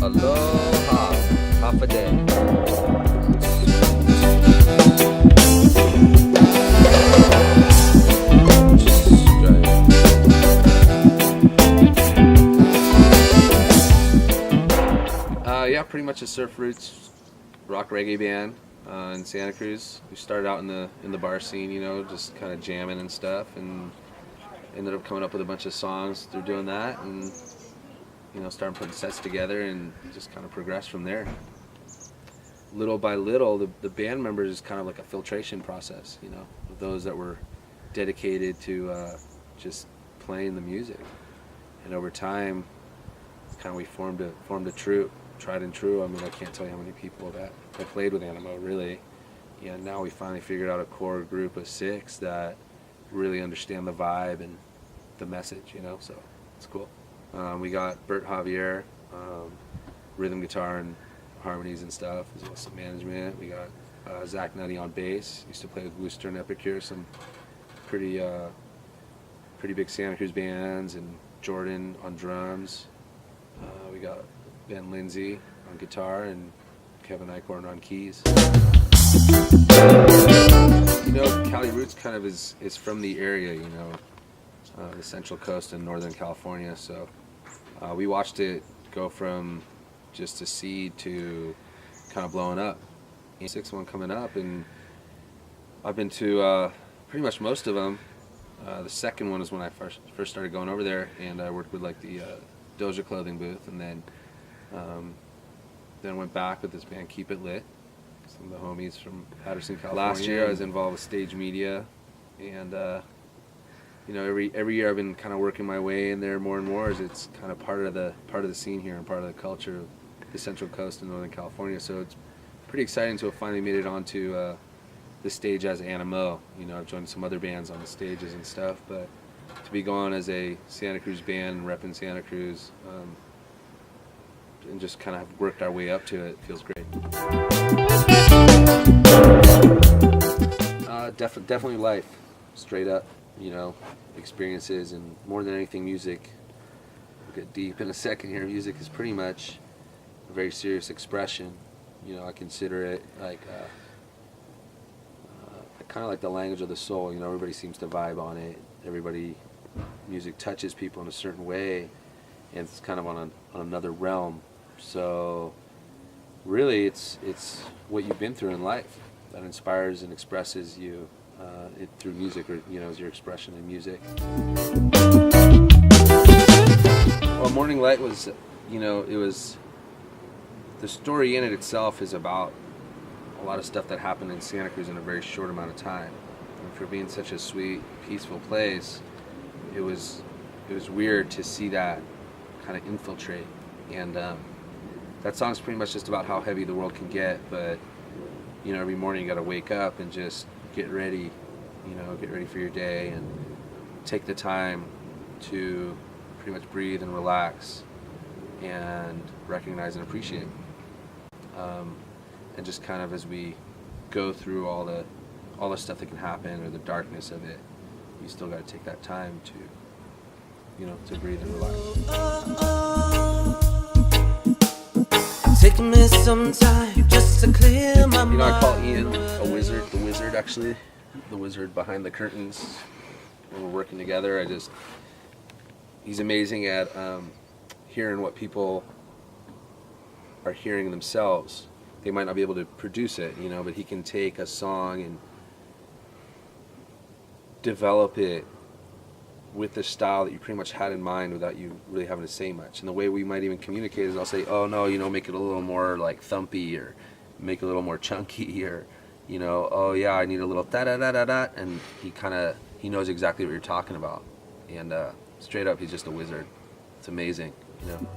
Aloha. Half a day. Yeah, pretty much a surf roots rock reggae band in Santa Cruz. We started out in the bar scene, you know, just kind of jamming and stuff, and ended up coming up with a bunch of songs through doing that, and you know, starting putting sets together, and just kind of progressed from there. Little by little, the band members is kind of like a filtration process, you know, of those that were dedicated to just playing the music, and over time, kind of we formed a troupe. Tried and true. I mean, I can't tell you how many people that played with Animo, really. And now we finally figured out a core group of 6 that really understand the vibe and the message, you know, so it's cool. We got Bert Javier, rhythm guitar and harmonies and stuff, as well as some management. We got Zach Nutty on bass. Used to play with Wooster and Epicure, some pretty big Santa Cruz bands, and Jordan on drums. We got Ben Lindsay on guitar and Kevin Eichhorn on keys. You know, Cali Roots kind of is from the area, you know, the Central Coast in Northern California. So we watched it go from just a seed to kind of blowing up. 6th one coming up, and I've been to pretty much most of them. The second one is when I first started going over there, and I worked with like the Doja clothing booth, and then went back with this band Keep It Lit, some of the homies from Patterson, California. Last year I was involved with Stage Media, and you know, every year I've been kind of working my way in there more and more, as it's kind of part of the scene here and part of the culture of the Central Coast in Northern California. So it's pretty exciting to have finally made it onto the stage as Animo. You know, I've joined some other bands on the stages and stuff, but to be going as a Santa Cruz band, repping Santa Cruz, and just kind of have worked our way up to it feels great. Definitely life, straight up, you know, experiences, and more than anything, music. We'll get deep in a second here. Music is pretty much a very serious expression. You know, I consider it like kind of like the language of the soul. You know, everybody seems to vibe on it. Music touches people in a certain way, and it's kind of on another realm. So really it's what you've been through in life that inspires and expresses you through music, or you know, as your expression in music. Well, Morning Light was, you know, it was, the story in it itself is about a lot of stuff that happened in Santa Cruz in a very short amount of time. And for being such a sweet, peaceful place, it was weird to see that kind of infiltrate. And that song's pretty much just about how heavy the world can get, but you know, every morning you got to wake up and just get ready, you know, get ready for your day, and take the time to pretty much breathe and relax and recognize and appreciate. And just kind of as we go through all the stuff that can happen, or the darkness of it, you still got to take that time to, you know, to breathe and relax. Take me some time just to clear my mind. You know, I call Ian a wizard, the wizard actually, the wizard behind the curtains. When we're working together, he's amazing at hearing what people are hearing themselves. They might not be able to produce it, you know, but he can take a song and develop it with the style that you pretty much had in mind without you really having to say much. And the way we might even communicate is I'll say, oh no, you know, make it a little more like thumpy, or make it a little more chunky, or, you know, oh yeah, I need a little da-da-da-da-da, and he knows exactly what you're talking about. And straight up, he's just a wizard. It's amazing, you know.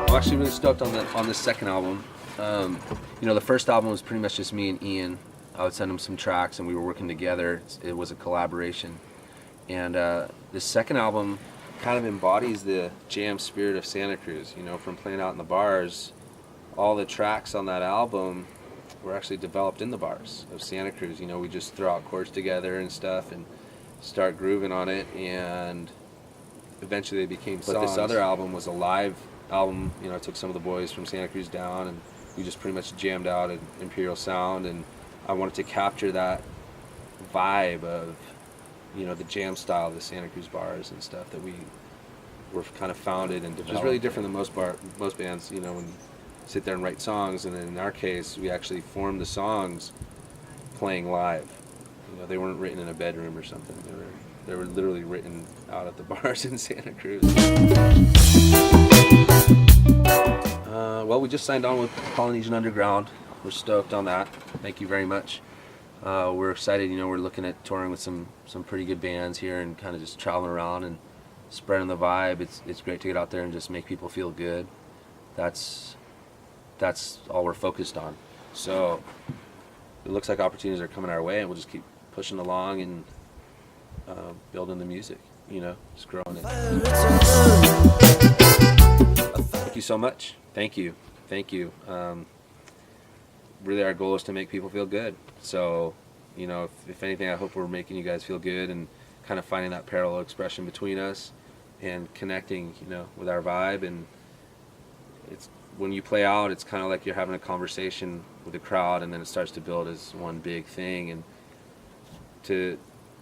I'm actually really stoked on this second album. You know, the first album was pretty much just me and Ian. I would send him some tracks, and we were working together. It was a collaboration. And this second album kind of embodies the jam spirit of Santa Cruz. You know, from playing out in the bars, all the tracks on that album were actually developed in the bars of Santa Cruz. You know, we just throw out chords together and stuff and start grooving on it, and eventually they became songs. But this other album was a live album. You know, I took some of the boys from Santa Cruz down, and we just pretty much jammed out at Imperial Sound, and I wanted to capture that vibe of, you know, the jam style of the Santa Cruz bars and stuff that we were kind of founded and developed. Which is really different than most bands, you know, when you sit there and write songs, and then in our case, we actually formed the songs playing live. You know, they weren't written in a bedroom or something. They were literally written out at the bars in Santa Cruz. Well, we just signed on with Polynesian Underground. We're stoked on that. Thank you very much. We're excited. You know, we're looking at touring with some pretty good bands here and kind of just traveling around and spreading the vibe. It's great to get out there and just make people feel good. That's all we're focused on. So it looks like opportunities are coming our way, and we'll just keep pushing along and building the music, you know, just growing it. Thank you so much. Thank you. Really, our goal is to make people feel good. So, you know, if anything, I hope we're making you guys feel good and kind of finding that parallel expression between us and connecting, you know, with our vibe. And it's when you play out, it's kind of like you're having a conversation with the crowd, and then it starts to build as one big thing. And to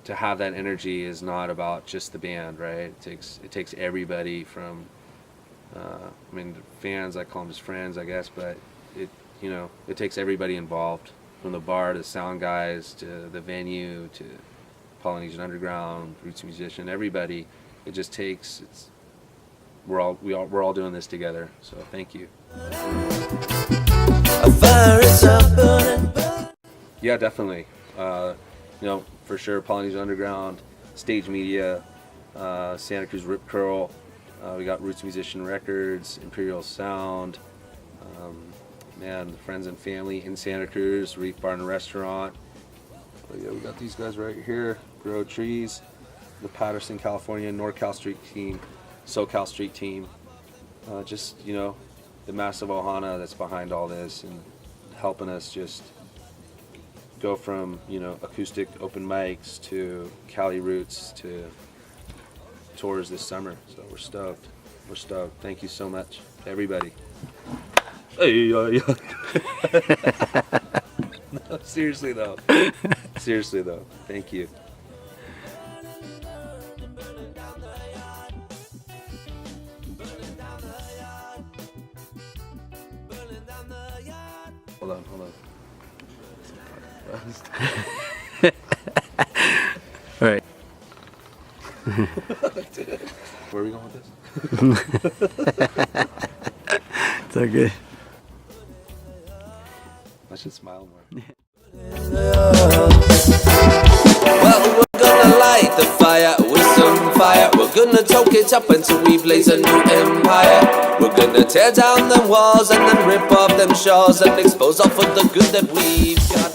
have that energy is not about just the band, right? It takes everybody from, I mean, fans, I call them just friends, I guess, but you know, it takes everybody involved, from the bar to the sound guys to the venue to Polynesian Underground, roots musician, everybody. It just takes. We're all doing this together. So thank you. Yeah, definitely. You know, for sure, Polynesian Underground, Stage Media, Santa Cruz Rip Curl. We got Roots Musician Records, Imperial Sound. Man, the friends and family in Santa Cruz, Reef Bar and Restaurant. Oh, yeah, we got these guys right here, Grow Trees, the Patterson, California, NorCal Street team, SoCal Street team. Just, you know, the massive ohana that's behind all this and helping us just go from, you know, acoustic open mics to Cali Roots to tours this summer. So we're stoked. Thank you so much to everybody. Hey, no, seriously though, thank you. Hold on. All right. Where are we going with this? It's all good. I should smile more. Well, we're gonna light the fire with some fire. We're gonna choke it up until we blaze a new empire. We're gonna tear down them walls and then rip off them shores and expose all of the good that we've got.